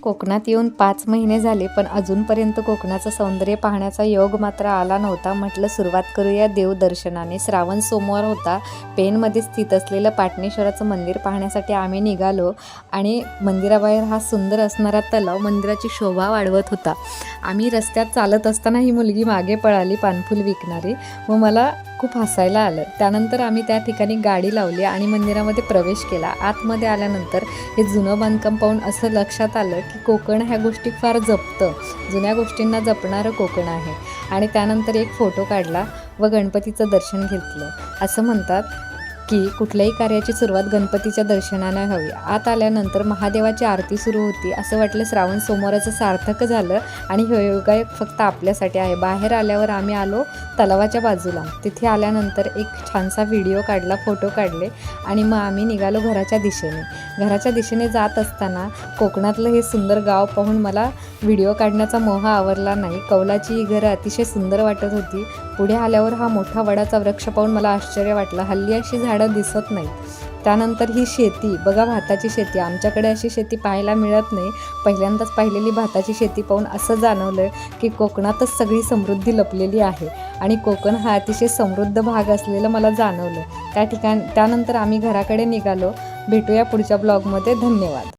कोकणात येऊन 5 महिने झाले, पण अजूनपर्यंत कोकणाचं सौंदर्य पाहण्याचा योग मात्र आला नव्हता. म्हटलं सुरुवात करूया देवदर्शनाने. श्रावण सोमवार होता. पेणमध्ये स्थित असलेलं पाटणेश्वराचं मंदिर पाहण्यासाठी आम्ही निघालो आणि मंदिराबाहेर हा सुंदर असणारा तलाव मंदिराची शोभा वाढवत होता. आम्ही रस्त्यात चालत असताना ही मुलगी मागे पळाली, पानफूल विकणारी. मग मला खूप हसायला आलं. त्यानंतर आम्ही त्या ठिकाणी गाडी लावली आणि मंदिरामध्ये प्रवेश केला. आतमध्ये आल्यानंतर हे जुनं बांधकाम पाहून असं लक्षात आलं की कोकण ह्या गोष्टी फार जपतं, जुन्या गोष्टींना जपणारं कोकण आहे. आणि त्यानंतर एक फोटो काढला व गणपतीचं दर्शन घेतलं. असं म्हणतात की कुठल्याही कार्याची सुरुवात गणपतीच्या दर्शनाने हवी. आत आल्यानंतर महादेवाची आरती सुरू होती. असं वाटलं श्रावण सोमवाराचं सार्थक झालं आणि हे योगायोग फक्त आपल्यासाठी आहे. बाहेर आल्यावर आम्ही आलो तलावाच्या बाजूला. तिथे आल्यानंतर एक छानसा व्हिडिओ काढला, फोटो काढले आणि मग आम्ही निघालो घराच्या दिशेने. घराच्या दिशेने जात असताना कोकणातलं हे सुंदर गाव पाहून मला व्हिडिओ काढण्याचा मोह आवरला नाही. कौलाची ही घरं अतिशय सुंदर वाटत होती. पुढे आल्यावर हा मोठा वडाचा वृक्ष पाहून मला आश्चर्य वाटलं. हल्ली अशी झाडं दिसत नाहीत. त्यानंतर ही शेती बघा, भाताची शेती. आमच्याकडे अशी शेती पाहायला मिळत नाही. पहिल्यांदाच पाहिलेली भाताची शेती पाहून असं जाणवलं की कोकणातच सगळी समृद्धी लपलेली आहे आणि कोकण हा अतिशय समृद्ध भाग असलेलं मला जाणवलं. त्यानंतर आम्ही घराकडे निघालो. भेटूया पुढच्या ब्लॉगमध्ये. धन्यवाद.